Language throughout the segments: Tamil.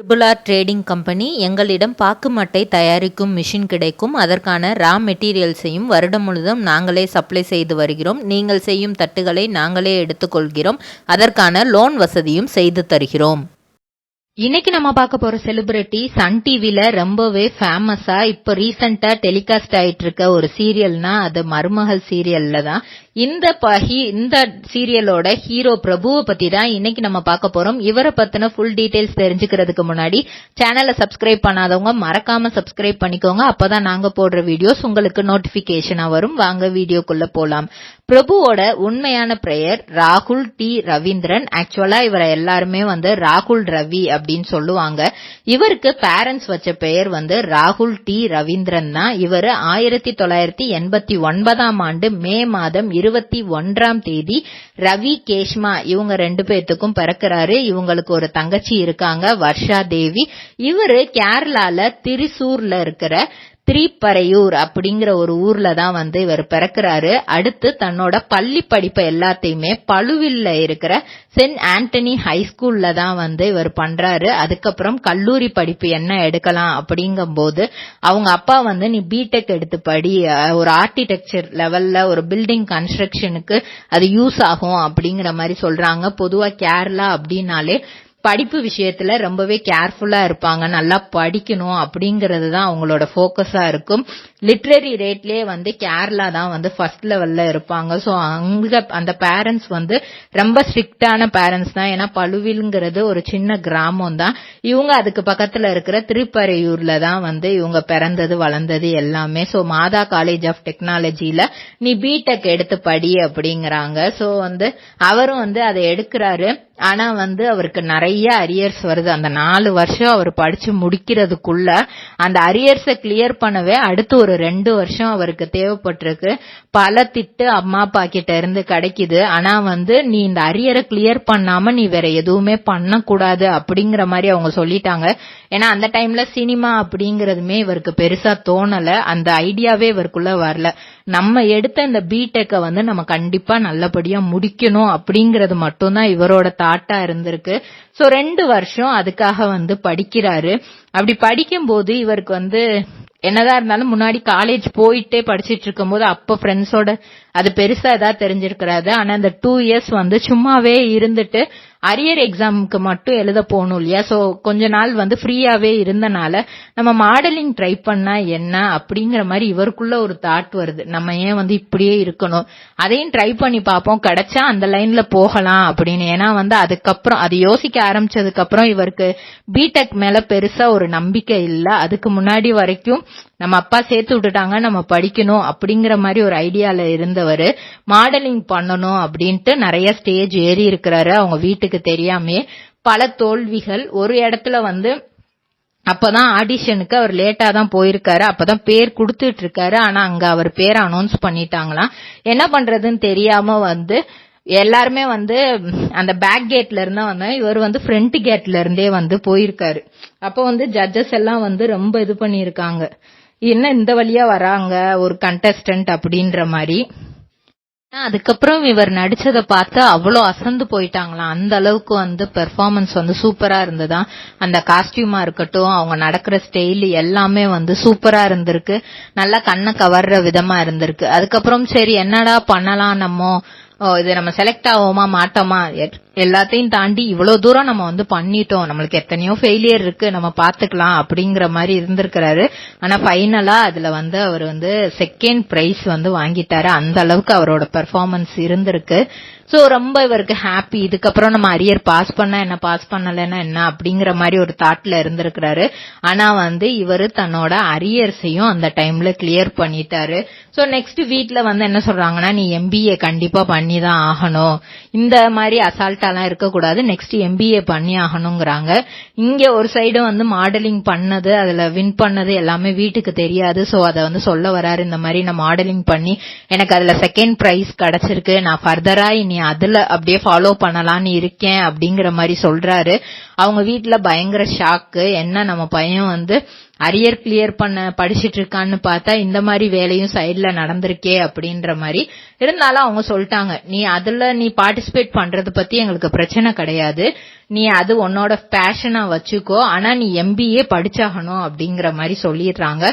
ட்ரிபிள்-ஆர் ட்ரேடிங் கம்பெனி எங்களிடம் பாக்கு மட்டை தயாரிக்கும் மிஷின் கிடைக்கும். அதற்கான ரா மெட்டீரியல்ஸையும் வருடம் முழுதும் நாங்களே சப்ளை செய்து வருகிறோம். நீங்கள் செய்யும் தட்டுகளை நாங்களே எடுத்துக்கொள்கிறோம். அதற்கான லோன் வசதியும் செய்து தருகிறோம். இன்னைக்கு நம்ம பார்க்க போற செலிபிரிட்டி சன் டிவில ரொம்பவே ஃபேமஸா இப்ப ரீசெண்டா டெலிகாஸ்ட் ஆயிட்டு இருக்க ஒரு சீரியல்னா அது மருமகள் சீரியல்ல தான். இந்த சீரியலோட ஹீரோ பிரபுவை பத்தி தான் இன்னைக்கு நம்ம பார்க்க போறோம். இவரை பத்தின ஃபுல் டீடைல்ஸ் தெரிஞ்சுக்கிறதுக்கு முன்னாடி சேனலை சப்ஸ்கிரைப் பண்ணாதவங்க மறக்காம சப்ஸ்கிரைப் பண்ணிக்கோங்க. அப்பதான் நாங்க போடுற வீடியோஸ் உங்களுக்கு நோட்டிபிகேஷனா வரும். வாங்க வீடியோக்குள்ள போலாம். பிரபுவோட உண்மையான பெயர் ராகுல் டி ரவீந்திரன். ஆக்சுவலா இவரை எல்லாருமே ராகுல் ரவி அப்படின்னு சொல்லுவாங்க. இவருக்கு பேரண்ட்ஸ் வச்ச பெயர் ராகுல் டி ரவீந்திரன் தான். இவர் 1989 ஆண்டு மே மாதம் 21ஆம் தேதி ரவி கேஷ்மா இவங்க 2 பேத்துக்கும் பிறக்கிறாரு. இவங்களுக்கு ஒரு தங்கச்சி இருக்காங்க, வர்ஷா தேவி. இவரு கேரளால திரிசூர்ல இருக்கிற திரிப்பரையூர் அப்படிங்கிற ஒரு ஊர்ல தான் இவர் பிறக்கிறாரு. அடுத்து தன்னோட பள்ளி படிப்பை எல்லாத்தையுமே பழுவில்ல இருக்கிற சென்ட் ஆண்டனி ஹைஸ்கூல்ல தான் இவர் பண்றாரு. அதுக்கப்புறம் கல்லூரி படிப்பு என்ன எடுக்கலாம் அப்படிங்கும் போது அவங்க அப்பா நீ பிடெக் எடுத்து படி, ஒரு ஆர்கிடெக்சர் லெவல்ல ஒரு பில்டிங் கன்ஸ்ட்ரக்ஷனுக்கு அது யூஸ் ஆகும் அப்படிங்கிற மாதிரி சொல்றாங்க. பொதுவா கேரளா அப்படின்னாலே படிப்பு விஷயத்துல ரொம்பவே கேர்ஃபுல்லா இருப்பாங்க. நல்லா படிக்கணும் அப்படிங்கறது தான் அவங்களோட போக்கஸா இருக்கும். லிட்ரரி ரேட்லயே கேரளா தான் ஃபர்ஸ்ட் லெவல்ல இருப்பாங்க. சோ அங்க அந்த பேரண்ட்ஸ் ரொம்ப ஸ்ட்ரிக்டான பேரண்ட்ஸ் தான். ஏன்னா பழுவில்ங்கிறது ஒரு சின்ன கிராமம் தான். இவங்க அதுக்கு பக்கத்துல இருக்கிற திருப்பரையூர்ல தான் இவங்க பிறந்தது வளர்ந்தது எல்லாமே. சோ மாதா காலேஜ் ஆஃப் டெக்னாலஜில நீ பிடெக் எடுத்து படி அப்படிங்கறாங்க. சோ அவரும் அதை எடுக்கிறாரு. ஆனா அவருக்கு நிறைய அரியர்ஸ் வருது. அந்த 4 வருஷம் அவர் படிச்சு முடிக்கிறதுக்குள்ள அந்த அரியர்ஸ கிளியர் பண்ணவே அடுத்து ஒரு 2 வருஷம் அவருக்கு தேவைப்பட்டிருக்கு. பல திட்டு அம்மா அப்பா கிட்ட இருந்து கிடைக்குது. ஆனா நீ இந்த அரியரை கிளியர் பண்ணாம நீ வேற எதுவுமே பண்ண கூடாது அப்படிங்கிற மாதிரி அவங்க சொல்லிட்டாங்க. ஏன்னா அந்த டைம்ல சினிமா அப்படிங்கறதுமே இவருக்கு பெருசா தோணல. அந்த ஐடியாவே இவருக்குள்ள வரல. நம்ம எடுத்த இந்த பிடெக்க நம்ம கண்டிப்பா நல்லபடியா முடிக்கணும் அப்படிங்கறது மட்டும்தான் இவரோட தாட்டா இருந்திருக்கு. சோ 2 வருஷம் அதுக்காக படிக்கிறாரு. அப்படி படிக்கும் போது இவருக்கு என்னதான் இருந்தாலும் முன்னாடி காலேஜ் போயிட்டே படிச்சிட்டு இருக்கும் போது அப்ப ஃப்ரெண்ட்ஸோட அது பெருசா ஏதாவது தெரிஞ்சிருக்கிறாரு. ஆனா இந்த 2 இயர்ஸ் சும்மாவே இருந்துட்டு அரியர் எக்ஸாமுக்கு மட்டும் எழுத போகணும் இல்லையா. சோ கொஞ்ச நாள் ஃப்ரீயாவே இருந்தனால நம்ம மாடலிங் ட்ரை பண்ணா என்ன அப்படிங்கிற மாதிரி இவருக்குள்ள ஒரு தாட் வருது. நம்ம ஏன் இப்படியே இருக்கணும், அதையும் ட்ரை பண்ணி பார்ப்போம், கிடைச்சா அந்த லைன்ல போகலாம் அப்படின்னு. ஏன்னா அதுக்கப்புறம் அது யோசிக்க ஆரம்பிச்சதுக்கு அப்புறம் இவருக்கு பிடெக் மேல பெருசா ஒரு நம்பிக்கை இல்ல. அதுக்கு முன்னாடி வரைக்கும் நம்ம அப்பா சேர்த்து விட்டுட்டாங்க, நம்ம படிக்கணும் அப்படிங்கிற மாதிரி ஒரு ஐடியால இருந்தவர் மாடலிங் பண்ணணும் அப்படின்ட்டு நிறைய ஸ்டேஜ் ஏறி இருக்கிறாரு. அவங்க வீட்டுக்கு தெரியாமே பல தோல்விகள். ஒரு இடத்துல அப்பதான் ஆடிஷனுக்கு அவர் லேட்டா தான் போயிருக்காரு. அப்பதான் பேர் கொடுத்துட்டு இருக்காரு. ஆனா அங்க அவர் பேர் அனௌன்ஸ் பண்ணிட்டாங்களாம். என்ன பண்றதுன்னு தெரியாம எல்லாருமே அந்த பேக் கேட்ல இருந்தா இவர் ஃப்ரண்ட் கேட்ல இருந்தே போயிருக்காரு. அப்ப ஜட்ஜஸ் எல்லாம் ரொம்ப இது பண்ணிருக்காங்க, என்ன இந்த வழியா வராங்க ஒரு கண்டஸ்டன்ட் அப்படின்ற மாதிரி. அதுக்கப்புறம் இவர் நடிச்சதை பார்த்து அவ்வளோ அசந்து போயிட்டாங்களாம். அந்த அளவுக்கு பெர்ஃபார்மன்ஸ் சூப்பரா இருந்ததா. அந்த காஸ்டியூமா இருக்கட்டும், அவங்க நடக்கிற ஸ்டைல் எல்லாமே சூப்பரா இருந்திருக்கு. நல்லா கண்ணை கவர்ற விதமா இருந்திருக்கு. அதுக்கப்புறம் சரி என்னடா பண்ணலாம், இது நம்ம செலக்ட் ஆவோமா மாட்டோமா, எல்லாத்தையும் தாண்டி இவ்வளவு தூரம் நம்ம பண்ணிட்டோம், நம்மளுக்கு எத்தனையோ ஃபெயிலியர் இருக்கு, நம்ம பாத்துக்கலாம் அப்படிங்கிற மாதிரி இருந்திருக்கிறாரு. ஆனா ஃபைனலா அதுல அவர் செகண்ட் பிரைஸ் வாங்கிட்டாரு. அந்த அளவுக்கு அவரோட பெர்ஃபார்மன்ஸ் இருந்திருக்கு. சோ ரொம்ப இவருக்கு ஹாப்பி. இதுக்கப்புறம் நம்ம அரியர் பாஸ் பண்ண என்ன, பாஸ் பண்ணலன்னா என்ன அப்படிங்கிற மாதிரி ஒரு தாட்ல இருந்திருக்கிறாரு. ஆனா இவரு தன்னோட அரியர்ஸையும் அந்த டைம்ல கிளியர் பண்ணிட்டாரு. சோ நெக்ஸ்ட் வீட்ல என்ன சொல்றாங்கன்னா, நீ எம்பிஏ கண்டிப்பா பண்ணிதான் ஆகணும், இந்த மாதிரி அசால்ட்டாலாம் இருக்கக்கூடாது, நெக்ஸ்ட் எம்பிஏ பண்ணி ஆகணுங்கிறாங்க. இங்க ஒரு சைடு மாடலிங் பண்ணது, அதுல வின் பண்ணது எல்லாமே வீட்டுக்கு தெரியாது. சோ அத சொல்ல வராரு, இந்த மாதிரி நான் மாடலிங் பண்ணி எனக்கு அதுல செகண்ட் பிரைஸ் கிடைச்சிருக்கு, நான் ஃபர்தரா இனி அதுல அப்படியே ஃபாலோ பண்ணலாம்னு இருக்கேன் அப்படிங்கிற மாதிரி சொல்றாரு. அவங்க வீட்டுல பயங்கர ஷாக்கு. என்ன நம்ம பையன் அரியர் கிளியர் பண்ண படிச்சிட்டு இருக்கான்னு பார்த்தா இந்த மாதிரி வேலையும் சைட்ல நடந்திருக்கே அப்படின்ற மாதிரி. இருந்தாலும் அவங்க சொல்லிட்டாங்க, நீ பார்ட்டிசிபேட் பண்றது பத்தி எங்களுக்கு பிரச்சனை கிடையாது, நீ அது உன்னோட பேஷனா வச்சுக்கோ, ஆனா நீ MBA படிச்சாகணும் அப்படிங்கிற மாதிரி சொல்லிடுறாங்க.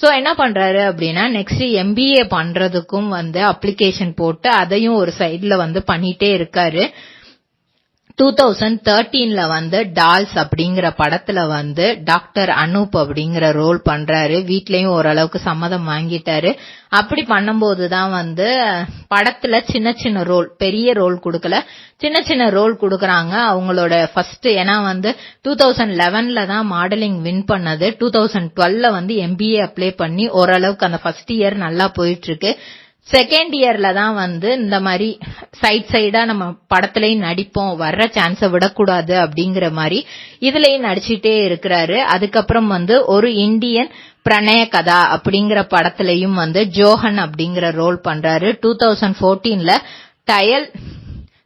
சோ என்ன பண்றாரு அப்படின்னா நெக்ஸ்ட் MBA பண்றதுக்கும் அப்ளிகேஷன் போட்டு அதையும் ஒரு சைட்ல பண்ணிட்டே இருக்காரு. 2013ல டால்ஸ் அப்படிங்கிற படத்துல டாக்டர் அனூப் அப்படிங்கிற ரோல் பண்றாரு. வீட்லயும் ஓரளவுக்கு சம்மதம் வாங்கிட்டாரு. அப்படி பண்ணும்போதுதான் படத்துல சின்ன சின்ன ரோல், பெரிய ரோல் கொடுக்கல, சின்ன சின்ன ரோல் கொடுக்கறாங்க. அவங்களோட ஃபர்ஸ்ட், ஏன்னா 2011ல தான் மாடலிங் வின் பண்ணது. 2012ல MBA அப்ளை பண்ணி ஓரளவுக்கு அந்த ஃபர்ஸ்ட் இயர் நல்லா போயிட்டு இருக்கு. செகண்ட் இயர்ல தான் இந்த மாதிரி சைடா நம்ம படத்துலயும் நடிப்போம், வர்ற சான்ஸ விடக்கூடாது அப்படிங்கிற மாதிரி இதுலயும் நடிச்சுட்டே இருக்கிறாரு. அதுக்கப்புறம் ஒரு இந்தியன் பிரணய கதா அப்படிங்கிற படத்துலயும் ஜோஹன் அப்படிங்கிற ரோல் பண்றாரு. 2014ல டயல்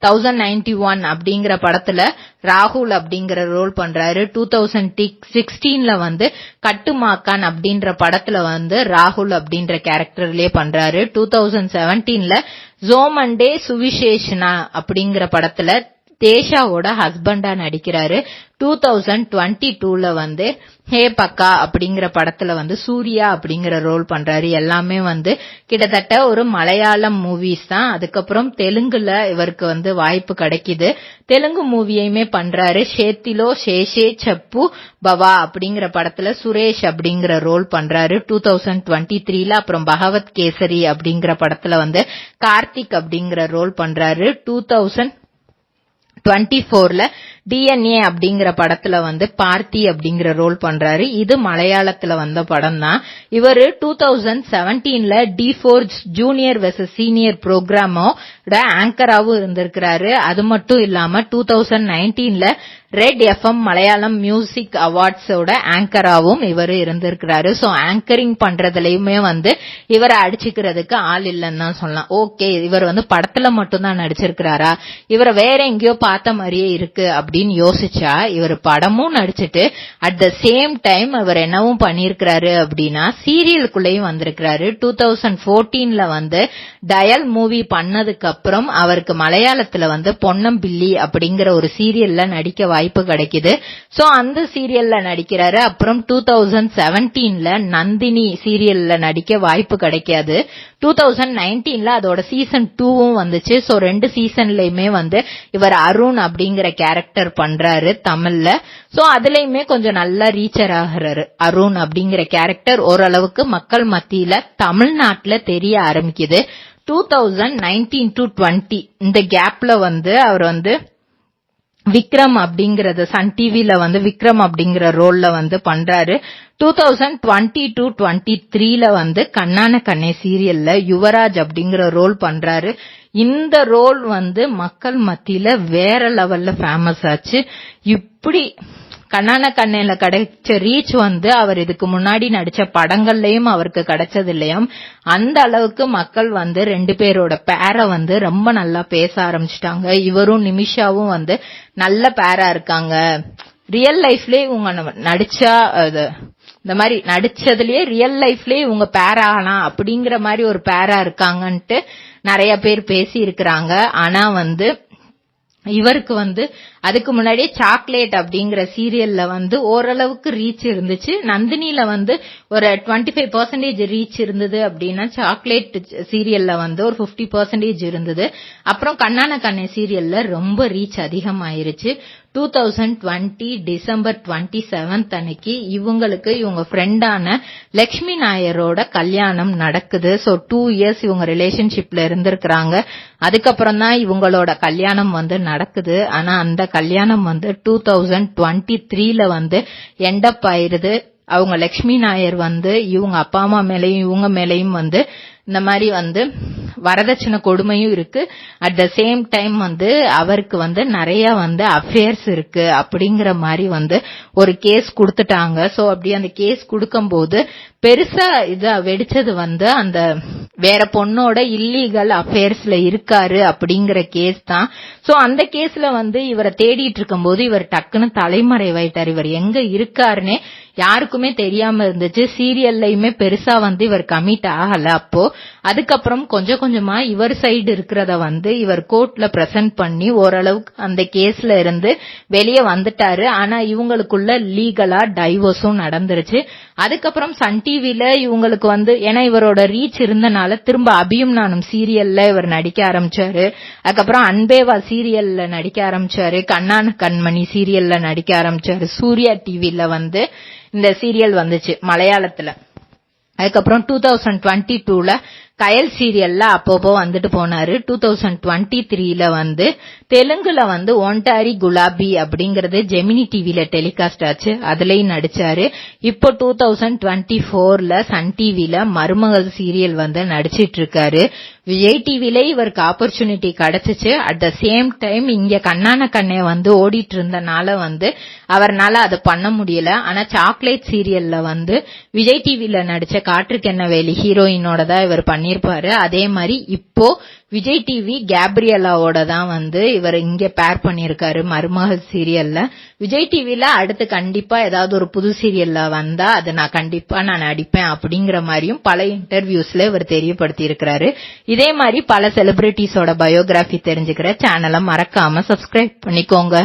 1091 அப்படிங்கிற படத்துல ராகுல் அப்படிங்கிற ரோல் பண்றாரு. 2016ல கட்டுமாக்கான் அப்படின்ற படத்துல ராகுல் அப்படின்ற கேரக்டர்லயே பண்றாரு. 2017ல ஜோமண்டே சுவிசேஷனா அப்படிங்கிற படத்துல தேஷாவோட ஹஸ்பண்டா நடிக்கிறாரு. 2022ல ஹே பக்கா அப்படிங்கிற படத்துல சூர்யா அப்படிங்கிற ரோல் பண்றாரு. எல்லாமே கிட்டத்தட்ட ஒரு மலையாளம் மூவிஸ் தான். அதுக்கப்புறம் தெலுங்குல இவருக்கு வாய்ப்பு கிடைக்குது. தெலுங்கு மூவியுமே பண்றாரு. ஷேத்திலோ ஷேஷே சப்பு பவா அப்படிங்கிற படத்துல சுரேஷ் அப்படிங்கிற ரோல் பண்றாரு. 2023ல அப்புறம் பகவத் கேசரி அப்படிங்கிற படத்துல கார்த்திக் அப்படிங்கிற ரோல் பண்றாரு. 2024ல DNA அப்படிங்கிற படத்துல பார்த்தி அப்படிங்கிற ரோல் பண்றாரு. இது மலையாளத்துல வந்த படம் தான். இவரு 2017ல D4 ஜூனியர் வெர்சஸ் சீனியர் ப்ரோக்ராமோட ஆங்கராவும் இருந்திருக்கிறாரு. அது மட்டும் இல்லாம 2019ல ரெட் FM மலையாளம் மியூசிக் அவார்ட்ஸோட ஆங்கராவும் இவரு இருந்திருக்கிறாரு. சோ ஆங்கரிங் பண்றதுலயுமே இவரை அடிச்சுக்கிறதுக்கு ஆள் இல்லன்னு தான் சொல்லலாம். ஓகே, இவர் படத்துல மட்டும் தான் நடிச்சிருக்கிறாரா, இவரை வேற எங்கேயோ பார்த்த மாதிரியே இருக்கு அப்படின்னு யோசிச்சா, இவர் படமும் நடிச்சிட்டு அட் த சேம் டைம் இவர் என்னவும் பண்ணிருக்கிறாரு அப்படின்னா சீரியலுக்குள்ளேயும் வந்திருக்கிறாரு. 2014ல டயல் மூவி பண்ணதுக்கு அப்புறம் அவருக்கு மலையாளத்துல பொன்னம்பிள்ளி அப்படிங்கிற ஒரு சீரியல்ல நடிக்க வாய்ப்பு கிடைக்குது. சோ அந்த சீரியல்ல நடிக்கிறாரு. அப்புறம் 2017ல நந்தினி சீரியல்ல நடிக்க வாய்ப்பு கிடைக்காது. 2019ல அதோட சீசன் 2வும் வந்துச்சு. சோ 2 சீசன்லயுமே இவர் அருண் அப்படிங்கிற கேரக்டர் பண்றாரு தமிழ்ல. சோ அதுலயுமே கொஞ்சம் நல்லா ரீச்சர் ஆகிறாரு. அருண் அப்படிங்கிற கேரக்டர் ஓரளவுக்கு மக்கள் மத்தியில தமிழ்நாட்டுல தெரிய ஆரம்பிக்குது. 2019 to 20 இந்த கேப்ல அவர் விக்ரம் அப்படிங்கறது சன் டிவில விக்ரம் அப்படிங்கிற ரோல்ல பண்றாரு. 2020 to 23ல கண்ணான கண்ணே சீரியல்ல யுவராஜ் அப்படிங்கிற ரோல் பண்றாரு. இந்த ரோல் மக்கள் மத்தியில வேற லெவல்ல ஃபேமஸ் ஆச்சு. இப்படி கண்ணான கண்ணையில கிடைச்ச ரீச் அவர் இதுக்கு முன்னாடி நடிச்ச படங்கள்லயும் அவருக்கு கிடைச்சது இல்லையாம். அந்த அளவுக்கு மக்கள் 2 பேரோட பேரை ரொம்ப நல்லா பேச ஆரம்பிச்சிட்டாங்க. இவரும் நிமிஷாவும் நல்ல பேரா இருக்காங்க. ரியல் லைஃப்லயே இவங்க நடிச்சா இந்த மாதிரி நடிச்சதுலயே ரியல் லைஃப்லயே இவங்க பேரா ஆகலாம் அப்படிங்கிற மாதிரி ஒரு பேரா இருக்காங்கன்ட்டு நிறைய பேர் பேசி இருக்கிறாங்க. ஆனா இவருக்கு அதுக்கு முன்னாடியே சாக்லேட் அப்படிங்கிற சீரியல்ல ஓரளவுக்கு ரீச் இருந்துச்சு. நந்தினில ஒரு 25% ரீச் இருந்தது அப்படின்னா சாக்லேட் சீரியல்ல ஒரு 50% இருந்தது. அப்புறம் கண்ணான கண்ணே சீரியல்ல ரொம்ப ரீச் அதிகமாயிருச்சு. 2020 டிசம்பர் 27 அன்னைக்கு இவங்க ஃப்ரெண்டான லட்சுமி நாயரோட கல்யாணம் நடக்குது. சோ 2 இயர்ஸ் இவங்க ரிலேஷன்ஷிப்ல இருந்திருக்கிறாங்க. அதுக்கப்புறம் தான் இவங்களோட கல்யாணம் நடக்குது. ஆனா அந்த கல்யாணம் 2023ல எண்டப் ஆயிருது. அவங்க லட்சுமி நாயர் இவங்க அப்பா அம்மா மேலையும் இவங்க மேலையும் இந்த மாதிரி வரதட்சணை கொடுமையும் இருக்கு. அட் த சேம் டைம் அவருக்கு நிறைய அஃபேர்ஸ் இருக்கு அப்படிங்கிற மாதிரி ஒரு கேஸ் கொடுத்துட்டாங்க. சோ அப்படி அந்த கேஸ் கொடுக்கும் போது பெருசா வெடிச்சது அந்த வேற பொண்ணோட இல்லீகல் அஃபேர்ஸ்ல இருக்காரு அப்படிங்கிற கேஸ் தான். சோ அந்த கேஸ்ல இவரை தேடிட்டு இருக்கும் போது இவர் டக்குன்னு தலைமறைவாயிட்டார். இவர் எங்க இருக்காருன்னே யாருக்குமே தெரியாம இருந்துச்சு. சீரியல்லையுமே பெருசா இவர் கமிட் ஆகல. அப்போ அதுக்கப்புறம் கொஞ்சம் கொஞ்சமா இவர் சைடு இருக்கிறத இவர் கோர்ட்ல பிரசன்ட் பண்ணி ஓரளவுக்கு அந்த கேஸ்ல இருந்து வெளியே வந்துட்டாரு. ஆனா இவங்களுக்குள்ள லீகலா டைவோர்ஸும் நடந்துருச்சு. அதுக்கப்புறம் சன் டிவில இவங்களுக்கு ஏன்னா இவரோட ரீச் இருந்தனால திரும்ப அபியும் நானும் சீரியல்ல இவர் நடிக்க ஆரம்பிச்சாரு. அதுக்கப்புறம் அன்பேவா சீரியல்ல நடிக்க ஆரம்பிச்சாரு. கண்ணான கண்மணி சீரியல்ல நடிக்க ஆரம்பிச்சாரு. சூர்யா டிவில இந்த சீரியல் வந்துச்சு மலையாளத்துல. அதுக்கப்புறம் 2022ல கயல் சீரியல்ல அப்பப்போ வந்துட்டு போனாரு. 2023ல தெலுங்குல ஒன்டாரி குலாபி அப்படிங்கறது ஜெமினி டிவில டெலிகாஸ்ட் ஆச்சு. அதுலயும் நடிச்சாரு. இப்போ 2024ல சன் டிவில மருமகள் சீரியல் நடிச்சிட்டு இருக்காரு. விஜய் டிவில இவருக்கு ஆப்பர்ச்சுனிட்டி கிடைச்சிச்சு. அட் த சேம் டைம் இங்க கண்ணான கண்ணே ஓடிட்டு இருந்தனால அவர்னால அதை பண்ண முடியல. ஆனா சாக்லேட் சீரியல்ல விஜய் டிவில நடிச்ச காற்றுக்கென்ன வேலி ஹீரோயினோட தான் இவர் பண்ணிருப்பாரு. அதே மாதிரி இப்போ விஜய் டிவி கேப்ரியலாவோட தான் இவர் இங்க பேர் பண்ணிருக்காரு மருமகள் சீரியல்ல. விஜய் டிவில அடுத்து கண்டிப்பா ஏதாவது ஒரு புது சீரியல்ல வந்தா அது நான் நடிப்பேன் அப்படிங்கிற மாதிரியும் பல இன்டர்வியூஸ்ல இவர் தெரியப்படுத்தி இருக்கிறாரு. இதே மாதிரி பல செலிபிரிட்டிஸோட பயோகிராஃபி தெரிஞ்சுக்கிற சேனலை மறக்காம சப்ஸ்கிரைப் பண்ணிக்கோங்க.